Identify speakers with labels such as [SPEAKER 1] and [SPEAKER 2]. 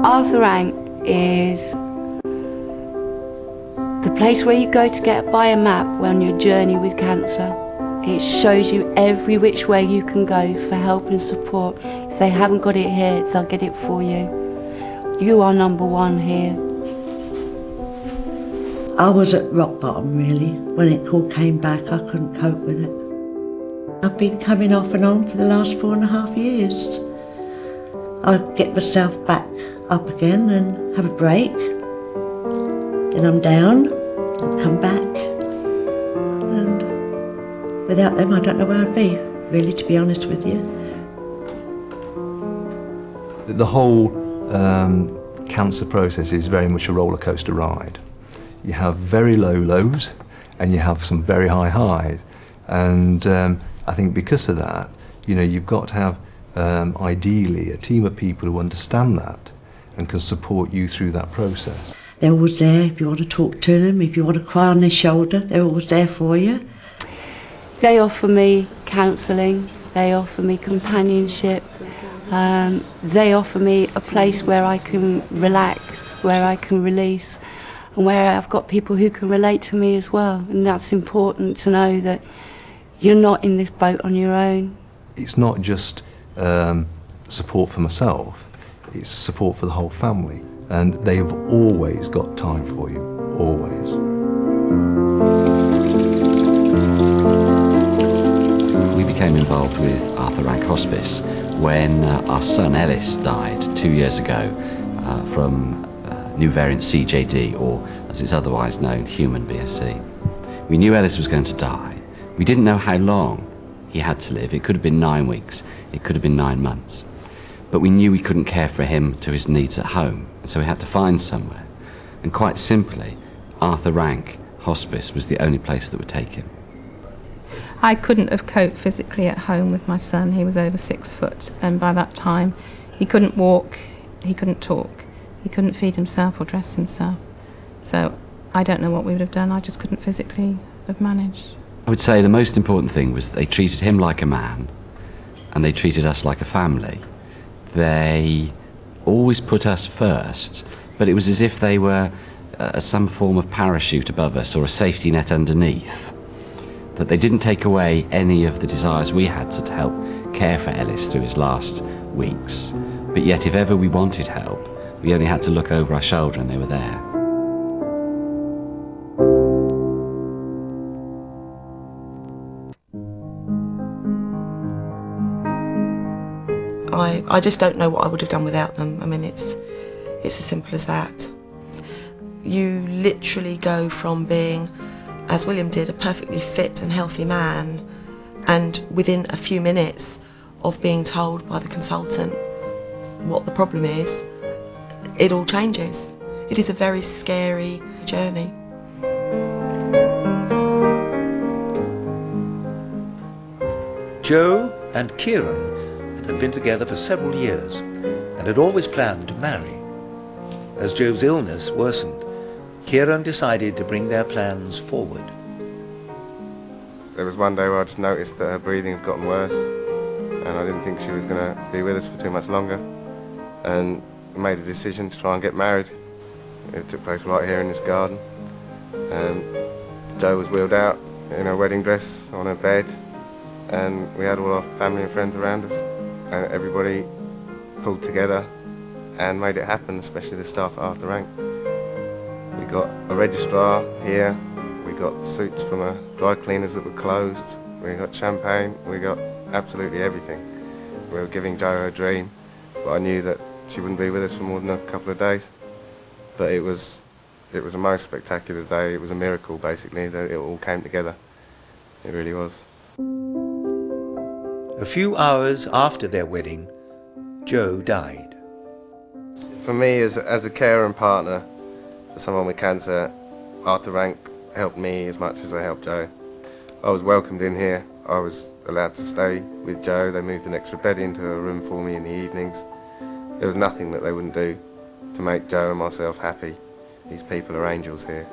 [SPEAKER 1] Arthur Rank is the place where you go to get by a map on your journey with cancer. It shows you every which way you can go for help and support. If they haven't got it here, they'll get it for you. You are number one here.
[SPEAKER 2] I was at rock bottom really. When it all came back, I couldn't cope with it. I've been coming off and on for the last 4.5 years. I'd get myself back up again and have a break. Then I'm down, and come back. And without them, I don't know where I'd be, really, to be honest with you.
[SPEAKER 3] The whole cancer process is very much a roller coaster ride. You have very low lows and you have some very high highs, and I think because of that, you know, you've got to have ideally a team of people who understand that and can support you through that process.
[SPEAKER 2] They're always there if you want to talk to them, if you want to cry on their shoulder, they're always there for you.
[SPEAKER 1] They offer me counselling, they offer me companionship, they offer me a place where I can relax, where I can release, and where I've got people who can relate to me as well. And that's important to know, that you're not in this boat on your own.
[SPEAKER 3] It's not just support for myself, it's support for the whole family, and they have always got time for you, always.
[SPEAKER 4] We became involved with Arthur Rank Hospice when our son Ellis died 2 years ago from new variant CJD, or as it's otherwise known, human BSc. We knew Ellis was going to die. We didn't know how long he had to live. It could have been 9 weeks, it could have been 9 months. But we knew we couldn't care for him to his needs at home, so we had to find somewhere. And quite simply, Arthur Rank Hospice was the only place that would take him.
[SPEAKER 5] I couldn't have coped physically at home with my son. He was over 6 foot, and by that time he couldn't walk, he couldn't talk, he couldn't feed himself or dress himself. So I don't know what we would have done. I just couldn't physically have managed.
[SPEAKER 4] I would say the most important thing was that they treated him like a man, and they treated us like a family. They always put us first, but it was as if they were some form of parachute above us or a safety net underneath. That they didn't take away any of the desires we had to help care for Ellis through his last weeks. But yet, if ever we wanted help, we only had to look over our shoulder and they were there.
[SPEAKER 6] I just don't know what I would have done without them. I mean, it's as simple as that. You literally go from being, as William did, a perfectly fit and healthy man, and within a few minutes of being told by the consultant what the problem is, it all changes. It is a very scary journey.
[SPEAKER 7] Joe and Kieran had been together for several years and had always planned to marry. As Joe's illness worsened, Kieran decided to bring their plans forward.
[SPEAKER 8] There was one day where I just noticed that her breathing had gotten worse, and I didn't think she was going to be with us for too much longer, and made a decision to try and get married. It took place right here in this garden. Joe was wheeled out in her wedding dress on her bed, and we had all our family and friends around us, and everybody pulled together and made it happen, especially the staff at Arthur Rank. We got a registrar here, we got suits from dry cleaners that were closed, we got champagne, we got absolutely everything. We were giving Jo her dream, but I knew that she wouldn't be with us for more than a couple of days. But it was a most spectacular day. It was a miracle, basically, that it all came together. It really was.
[SPEAKER 7] A few hours after their wedding, Joe died.
[SPEAKER 8] For me, as a carer and partner for someone with cancer, Arthur Rank helped me as much as they helped Joe. I was welcomed in here. I was allowed to stay with Joe. They moved an extra bed into a room for me in the evenings. There was nothing that they wouldn't do to make Joe and myself happy. These people are angels here.